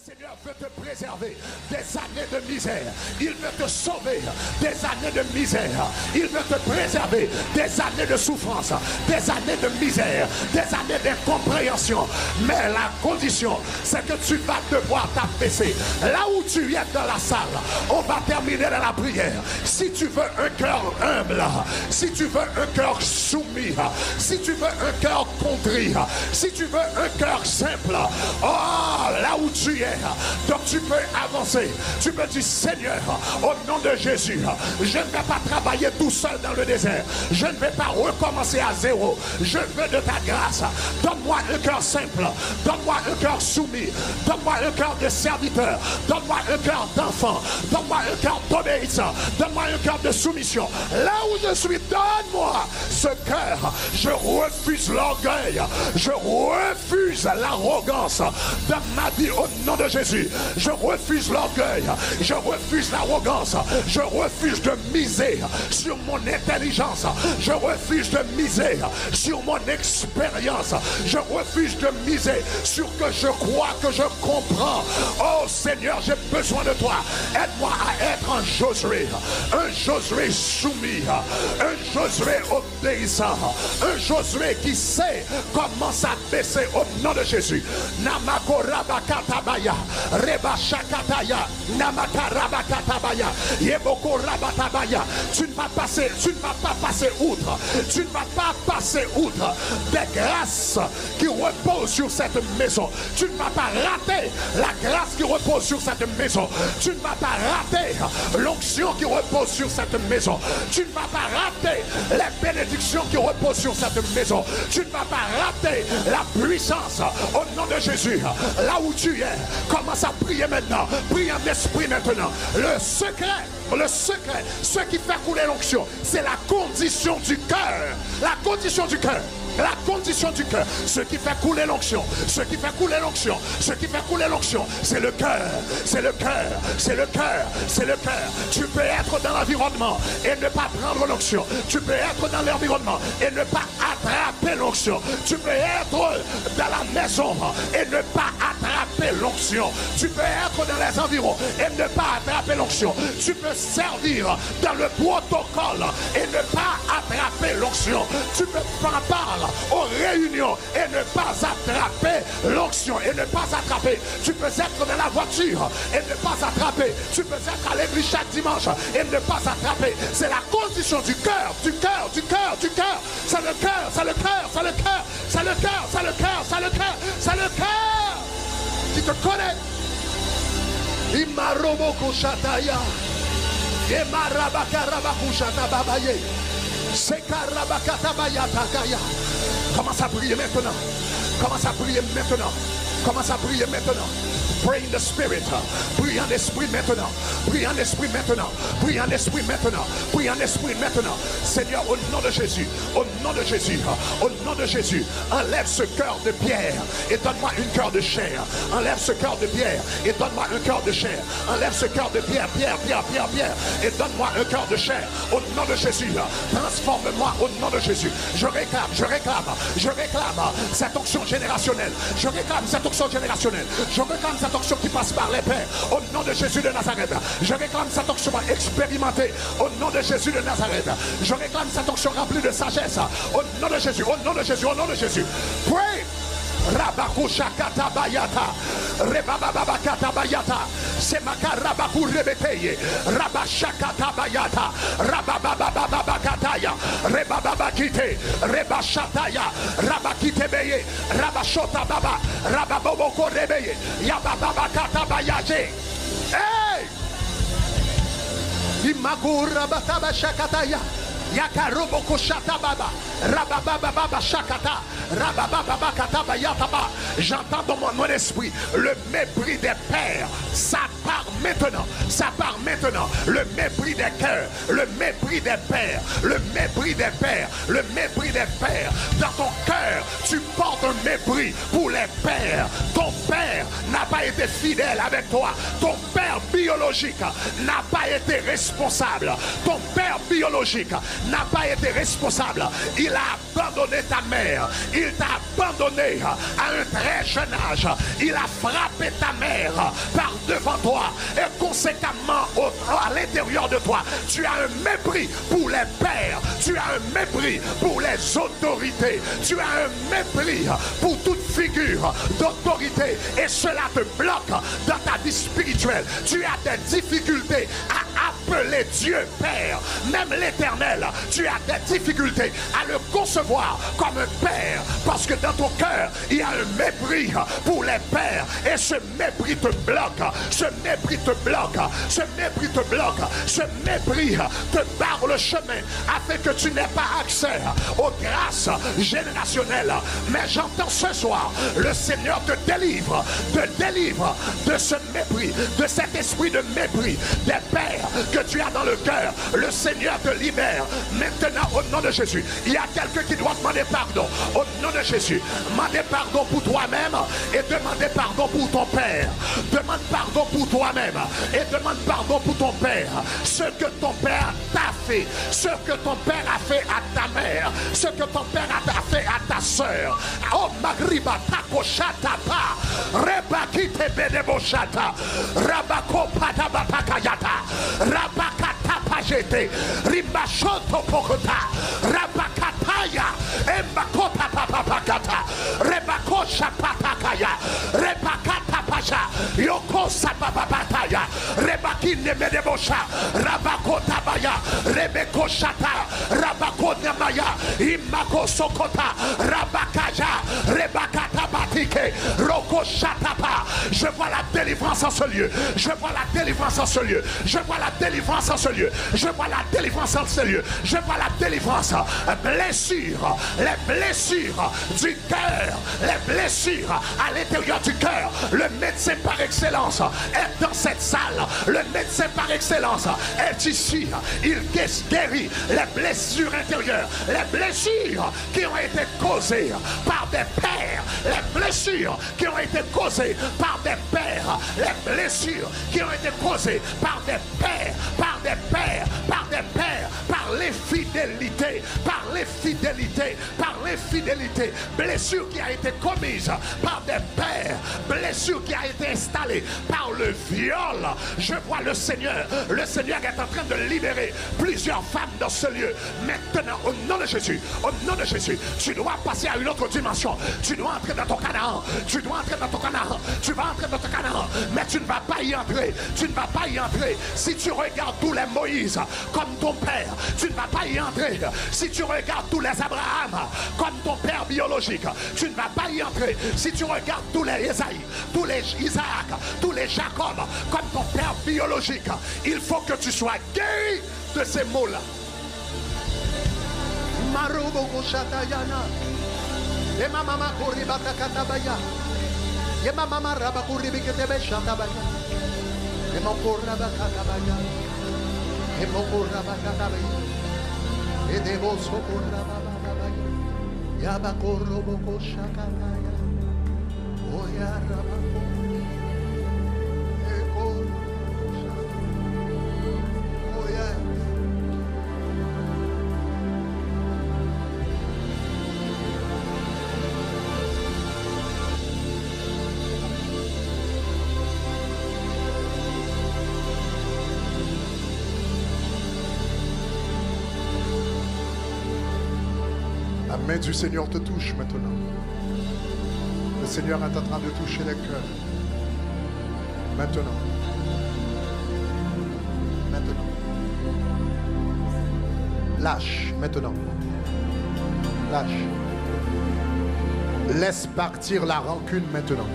Seigneur veut te préserver des années de misère. Il veut te sauver des années de misère. Il veut te préserver des années de souffrance, des années de misère, des années d'incompréhension. Mais la condition, c'est que tu vas devoir t'abaisser. Là où tu es dans la salle, on va terminer dans la prière. Si tu veux un cœur humble, si tu veux un cœur soumis, si tu veux un cœur contrit, si tu veux un cœur simple, oh, là où tu es, donc tu peux avancer. Tu peux dire, Seigneur, au nom de Jésus, je ne vais pas travailler tout seul dans le désert. Je ne vais pas recommencer à zéro. Je veux de ta grâce. Donne-moi un cœur simple. Donne-moi un cœur soumis. Donne-moi un cœur de serviteur. Donne-moi un cœur d'enfant. Donne-moi un cœur d'obéissant. Donne-moi un cœur de soumission. Là où je suis, donne-moi ce cœur. Je refuse l'orgueil. Je refuse l'arrogance dans ma vie au nom de Jésus. Je refuse l'orgueil. Je refuse l'arrogance. Je refuse de miser sur mon intelligence. Je refuse de miser sur mon expérience. Je refuse de miser sur que je crois, que je comprends. Oh Seigneur, j'ai besoin de toi. Aide-moi à être un Josué soumis, un Josué obéissant, un Josué qui sait comment s'abaisser au nom de Jésus. Namakorabakatabaya, Rebashakataya, Namakarabakatabaya, Yebokorabatabaya. Tu ne vas pas passer outre. Tu ne vas pas passer outre des grâces qui reposent sur cette maison. Tu ne vas pas rater la grâce qui repose sur cette maison. Tu ne vas pas rater l'onction qui repose sur cette maison. Tu ne vas pas rater les bénédictions qui reposent sur cette maison. Tu ne vas pas rater la puissance au nom de Jésus. Là où tu es, commence à prier maintenant. Prie en esprit maintenant. Le secret, ce qui fait couler l'onction, c'est la condition du cœur. La condition du cœur. La condition du cœur, ce qui fait couler l'onction, ce qui fait couler l'onction, ce qui fait couler l'onction, c'est le cœur, c'est le cœur, c'est le cœur, c'est le cœur. Tu peux être dans l'environnement et ne pas prendre l'onction. Tu peux être dans l'environnement et ne pas attraper l'onction. Tu peux être dans la maison et ne pas attraper l'onction. Tu peux être dans les environs et ne pas attraper l'onction. Tu peux servir dans le protocole et ne pas attraper l'onction. Tu peux parler aux réunions et ne pas attraper l'onction et ne pas attraper. Tu peux être dans la voiture et ne pas attraper. Tu peux être à l'église chaque dimanche et ne pas attraper. C'est la condition du cœur, du cœur, du cœur, du cœur. C'est le cœur, c'est le cœur, c'est le cœur, c'est le cœur, c'est le cœur, c'est le cœur, c'est le cœur qui te connaît. Imaroboko shataya. Emarabakarabaku shatababaye. Commence à prier maintenant. Commence à prier maintenant. Commence à prier maintenant. Pray in the spirit. Prie en esprit maintenant. Prie en esprit maintenant. Prie en esprit maintenant. Prie en esprit maintenant. Seigneur, au nom de Jésus, au nom de Jésus, au nom de Jésus, enlève ce cœur de pierre et donne-moi un cœur de chair. Enlève ce cœur de pierre et donne-moi un cœur de chair. Enlève ce cœur de pierre, et donne-moi un cœur de chair. Au nom de Jésus, transforme-moi au nom de Jésus. Je réclame cette onction générationnelle. Je réclame cette onction générationnelle. Je réclame cette onction qui passe par les pères. Au nom de Jésus de Nazareth. Je réclame cette onction expérimentée. Au nom de Jésus de Nazareth. Je réclame cette onction remplie de sagesse. Au nom de Jésus. Au nom de Jésus. Au nom de Jésus. Pray. Rabakusha katabayata, rebababakata bayata, semaka rabaku rebeteye, rabashakata bayata, rababababakataya, rebababakite, rebashataya, rabakite beye, rabashota baba, rababoboko rebeye, yabababakata bayaje. Hey! Imagura batabashakataya. Yakaroboko shata baba, rabababa shakata, rabababa kataba yataba. J'entends dans mon esprit le mépris des pères. Ça part maintenant, ça part maintenant. Le mépris des cœurs, le mépris des pères, le mépris des pères, le mépris des pères. Dans ton cœur, tu portes un mépris pour les pères. Ton père n'a pas été fidèle avec toi. Ton père père biologique n'a pas été responsable. Ton père biologique n'a pas été responsable. Il a abandonné ta mère. Il t'a abandonné à un très jeune âge. Il a frappé ta mère par devant toi. Et conséquemment, à l'intérieur de toi, tu as un mépris pour les pères. Tu as un mépris pour les autorités. Tu as un mépris pour toute figure d'autorité. Et cela te bloque dans ta vie spirituelle. Tu as des difficultés à appeler Dieu Père. Même l'Éternel, tu as des difficultés à le concevoir comme un père. Parce que dans ton cœur, il y a un mépris pour les pères. Et ce mépris te bloque. Ce mépris te bloque. Ce mépris te bloque. Ce mépris te barre le chemin afin que tu n'aies pas accès aux grâces générationnelles. Mais j'entends ce soir, le Seigneur te délivre de ce mépris, de cet esprit de mépris des pères que tu as dans le cœur. Le Seigneur te libère maintenant au nom de Jésus. Il y a quelqu'un qui doit demander pardon au nom de Jésus. Demandez pardon pour toi-même et demandez pardon pour ton père. Demande pardon pour toi-même et demande pardon pour ton père. Ce que ton père t'a fait, ce que ton père a fait à ta mère, ce que ton père a fait à ta soeur. Oh magriba takoshata pa rebakite bedeboshata rabako patabapakayata rabakata pajete rimbashoto pokota rabakataya embakota papapakata rebakosha patakaya rebakata pasha yokosa papapataya rebakine bedebosha rabakota baya rebekoshata rabakona maya imako sokota rabakaja rebakata batike roko shatapa. Je vois la délivrance en ce lieu. Je vois la délivrance en ce lieu. Je vois la délivrance en ce lieu. Je vois la délivrance en ce lieu. Je vois la délivrance. Blessures, les blessures du cœur, les blessures à l'intérieur du cœur. Le médecin par excellence est dans cette salle. Le médecin par excellence est ici. Il guérit les blessures intérieures, les blessures qui ont été causées par des pères, les blessures qui ont été causées par des pères, les blessures qui ont été causées par des pères, par des pères, par des pères, par l'infidélité, par l'infidélité, par l'infidélité, blessure qui a été commise par des pères, blessure qui a été installée par le viol. Je vois le Seigneur est en train de libérer plusieurs femmes dans ce lieu. Maintenant, au nom de Jésus, tu dois passer à une autre dimension. Tu dois entrer dans ton Canaan. Tu dois entrer dans ton Canaan. Tu vas entrer dans ton Canaan, mais tu ne vas pas y entrer. Tu ne vas pas y entrer. Si tu regardes tous les Moïse comme ton père, tu ne vas pas y entrer. Si tu regardes tous les Abraham comme ton père biologique, tu ne vas pas y entrer. Si tu regardes tous les Isaïe, tous les Isaac, tous les Jacob comme ton père biologique, il faut que tu sois guéri de ces mots-là. Yema mama kuri batakata baya. Yema mama raba kuri bikete beshata baya. Yema kura bakata baya. Yema kura bakata baya. Edebo sokura baya. Yaba koro boko shaka baya. Oya raba. Eko. Oya. La main du Seigneur te touche maintenant. Le Seigneur est en train de toucher les cœurs. Maintenant. Maintenant. Lâche maintenant. Lâche. Laisse partir la rancune maintenant.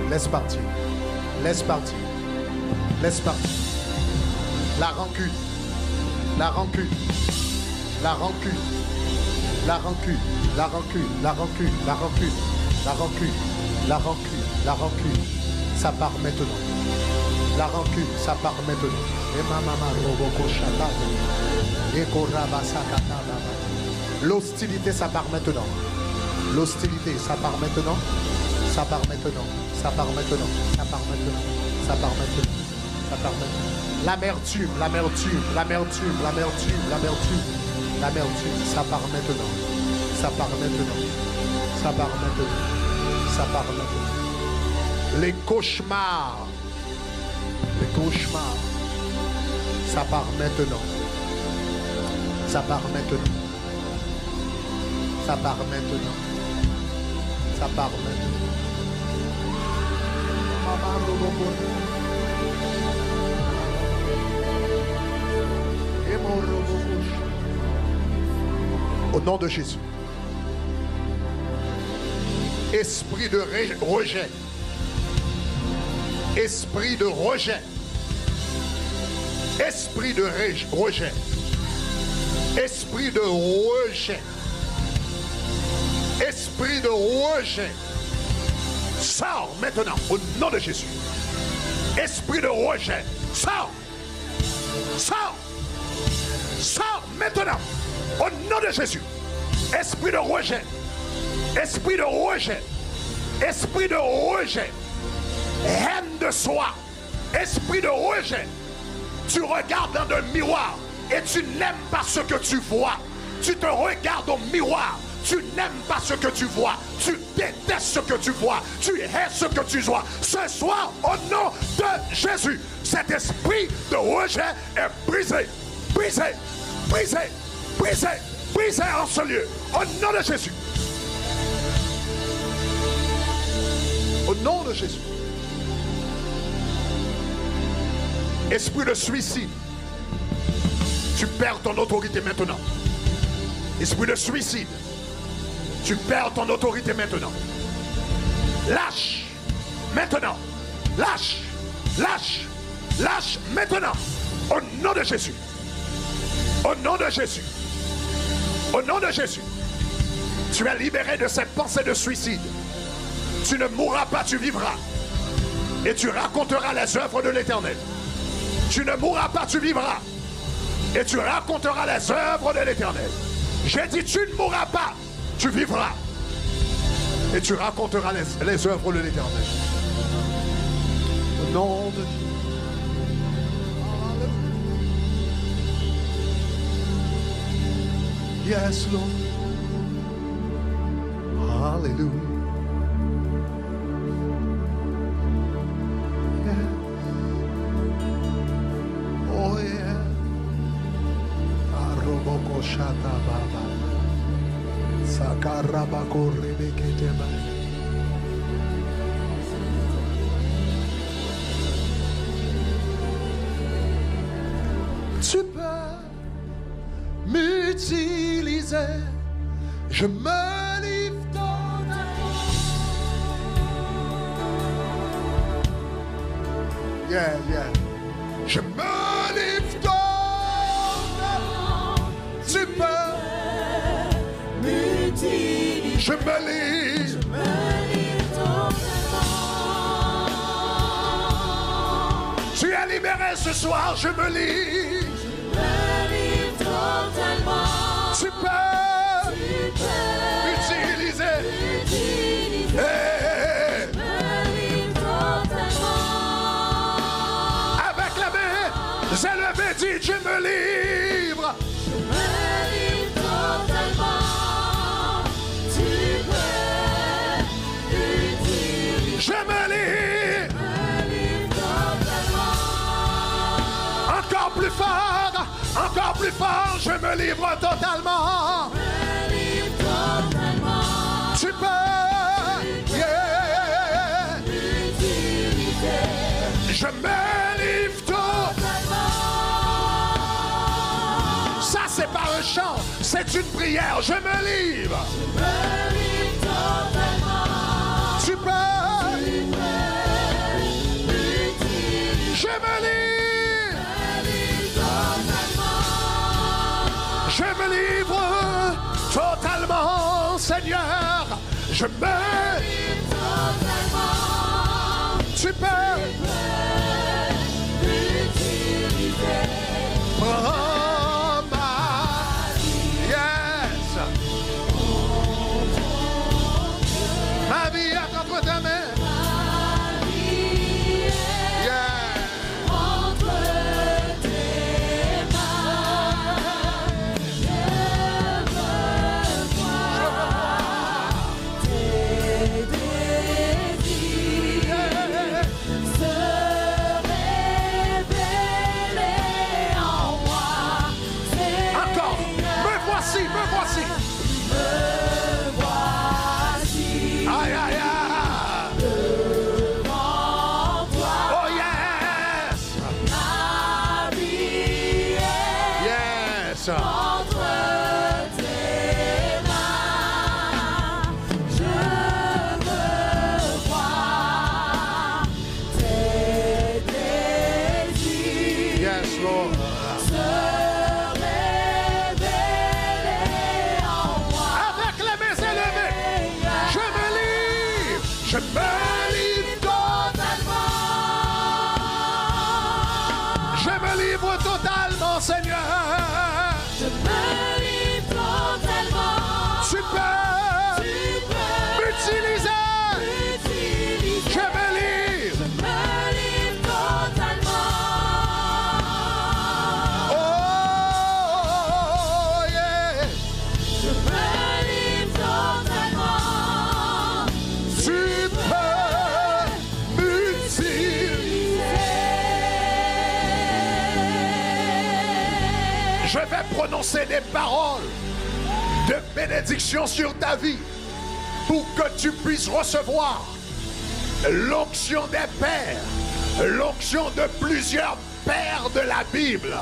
Laisse partir. Laisse partir. Laisse partir. La rancune. La rancune. La rancune. La rancune, la rancune, la rancune, la rancune, la rancune, la rancune, la rancune, ça part maintenant. La rancune, ça part maintenant. L'hostilité, ça part maintenant. L'hostilité, ça part maintenant. Ça part maintenant. Ça part maintenant. Ça part maintenant. Ça part maintenant. Ça part maintenant. L'amertume, l'amertume, l'amertume, l'amertume, l'amertume, l'amertume. Ça part maintenant. Ça part maintenant. Ça part maintenant. Ça part maintenant. Les cauchemars. Les cauchemars. Ça part maintenant. Ça part maintenant. Ça part maintenant. Ça part maintenant. Au nom de Jésus. Esprit de rejet. Esprit de rejet. Esprit de rejet. Esprit de rejet. Esprit de rejet. Sors maintenant au nom de Jésus. Esprit de rejet. Sors. Sors. Sors maintenant au nom de Jésus. Esprit de rejet. Esprit de rejet. Esprit de rejet. Haine de soi. Esprit de rejet. Tu regardes dans le miroir et tu n'aimes pas ce que tu vois. Tu te regardes au miroir. Tu n'aimes pas ce que tu vois. Tu détestes ce que tu vois. Tu hais ce que tu vois. Ce soir, au nom de Jésus, cet esprit de rejet est brisé. Brisé. Brisé. Brisé. Brisé en ce lieu. Au nom de Jésus. Au nom de Jésus. Esprit de suicide. Tu perds ton autorité maintenant. Esprit de suicide. Tu perds ton autorité maintenant. Lâche. Maintenant. Lâche. Lâche. Lâche maintenant. Au nom de Jésus. Au nom de Jésus. Au nom de Jésus. Tu es libéré de cette pensée de suicide. Tu ne mourras pas, tu vivras. Et tu raconteras les œuvres de l'Éternel. Tu ne mourras pas, tu vivras. Et tu raconteras les œuvres de l'Éternel. J'ai dit, tu ne mourras pas, tu vivras. Et tu raconteras les œuvres de l'Éternel. Au nom de Dieu. Yes, Lord. Hallelujah. Oh yeah. Aroboko shata baba. Sakarabako rebekete ba. Tu peux m'utiliser. Je me livre totalement. Yeah, yeah. Je me livre totalement. Tu peux m'utiliser. Je me livre. Je me livre totalement. Tu es libéré ce soir. Je me livre. Je me livre totalement. Tu peux utiliser. Hey. Je me livre totalement. Avec la main, j'ai levé, dit je me livre. Je me livre totalement. Tu peux utiliser. Je me livre. Je me livre totalement. Encore plus fort. Encore plus fort, je me livre totalement. Je me livre totalement. Tu peux, yeah. Je me livre totalement. Ça, c'est pas un chant, c'est une prière. Je me livre. Je me livre totalement. Tu peux, je me livre. Je me livre totalement, Seigneur. Je me livre totalement. Tu peux m'utiliser. Prends ma vie. Yes. Ma vie est entre ta main. Ma vie est entre me livre totalement, Seigneur. Je me livre totalement. Tu peux m'utiliser. Je me livre. Je me livre totalement. Oh, yeah. Je me livre totalement. Tu peux m'utiliser. Je vais prononcer des paroles de bénédiction sur ta vie pour que tu puisses recevoir l'onction des pères, l'onction de plusieurs pères de la Bible,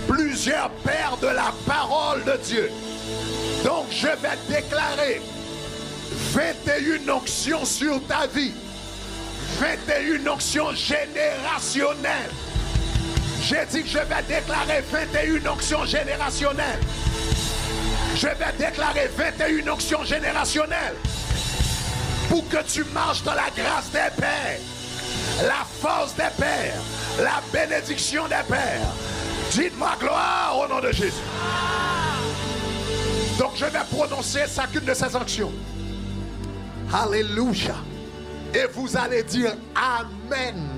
plusieurs pères de la parole de Dieu. Donc je vais déclarer 21 onctions sur ta vie, 21 onctions générationnelles. J'ai dit que je vais déclarer 21 onctions générationnelles. Je vais déclarer 21 onctions générationnelles pour que tu marches dans la grâce des pères, la force des pères, la bénédiction des pères. Dites-moi gloire au nom de Jésus. Donc je vais prononcer chacune de ces onctions. Alléluia. Et vous allez dire Amen.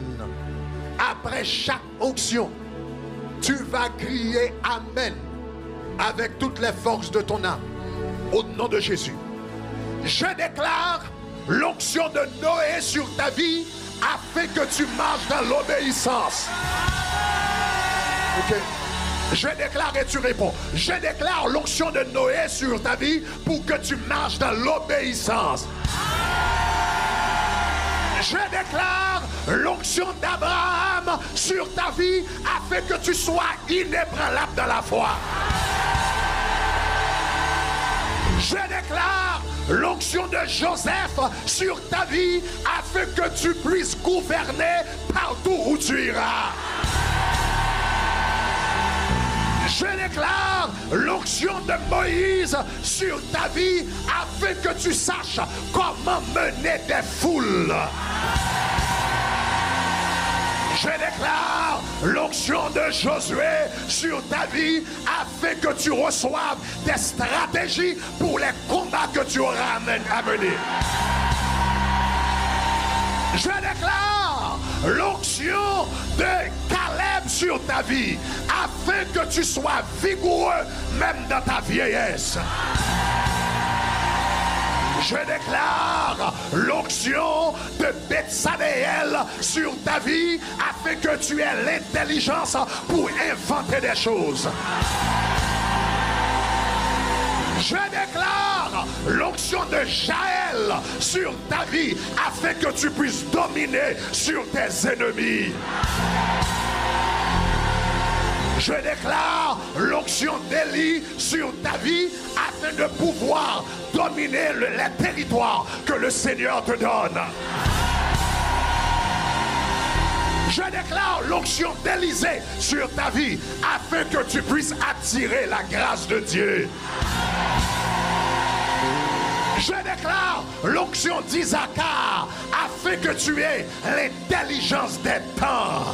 Après chaque onction, tu vas crier Amen avec toutes les forces de ton âme. Au nom de Jésus. Je déclare l'onction de Noé sur ta vie afin que tu marches dans l'obéissance. Ok. Je déclare et tu réponds. Je déclare l'onction de Noé sur ta vie pour que tu marches dans l'obéissance. Je déclare l'onction d'Abraham sur ta vie afin que tu sois inébranlable dans la foi. Je déclare l'onction de Joseph sur ta vie afin que tu puisses gouverner partout où tu iras. Je déclare l'onction de Moïse sur ta vie afin que tu saches comment mener des foules. Je déclare l'onction de Josué sur ta vie afin que tu reçoives des stratégies pour les combats que tu auras à mener. Je déclare l'onction de Caleb sur ta vie afin que tu sois vigoureux même dans ta vieillesse. Je déclare l'onction de Betsanéel sur ta vie afin que tu aies l'intelligence pour inventer des choses. Je déclare l'onction de Jaël sur ta vie afin que tu puisses dominer sur tes ennemis. Je déclare l'onction d'Élie sur ta vie afin de pouvoir dominer les territoires que le Seigneur te donne. Je déclare l'onction d'Élisée sur ta vie afin que tu puisses attirer la grâce de Dieu. Je déclare l'onction d'Isaacar afin que tu aies l'intelligence des temps.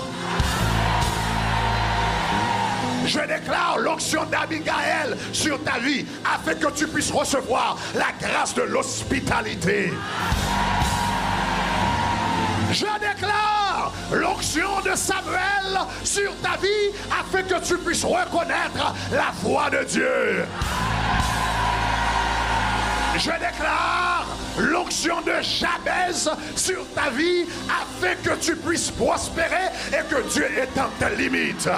Je déclare l'onction d'Abigaël sur ta vie afin que tu puisses recevoir la grâce de l'hospitalité. Je déclare l'onction de Samuel sur ta vie afin que tu puisses reconnaître la voix de Dieu. Je déclare l'onction de Jabez sur ta vie afin que tu puisses prospérer et que Dieu étende tes limites.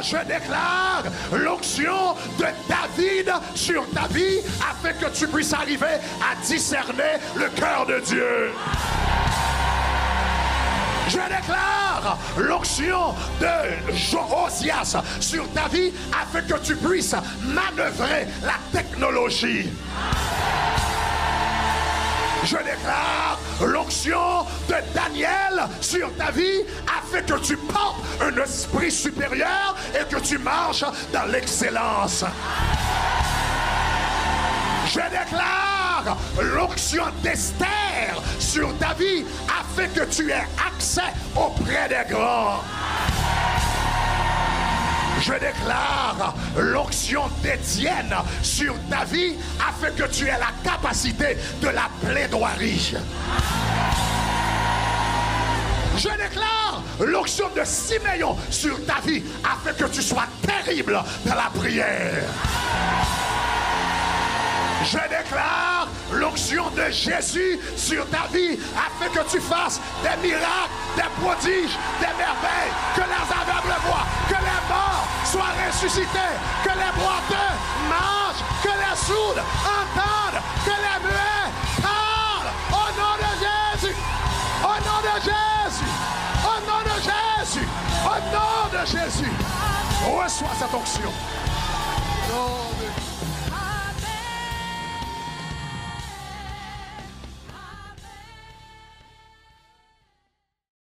Je déclare l'onction de David sur ta vie afin que tu puisses arriver à discerner le cœur de Dieu. Je déclare l'onction de Josias sur ta vie afin que tu puisses manœuvrer la technologie. Je déclare l'onction de Daniel sur ta vie afin que tu portes un esprit supérieur et que tu marches dans l'excellence. Je déclare l'onction d'Esther sur ta vie afin que tu aies accès auprès des grands. Je déclare l'onction d'Étienne sur ta vie afin que tu aies la capacité de la plaidoirie. Je déclare l'onction de Siméon sur ta vie afin que tu sois terrible dans la prière. Je déclare l'onction de Jésus sur ta vie afin que tu fasses des miracles, des prodiges, des merveilles, que les aveugles voient, que les morts soient ressuscités, que les boiteux mangent, que les sourds entendent, que les muets parlent. Au nom de Jésus, au nom de Jésus, au nom de Jésus, au nom de Jésus. Reçois cette onction.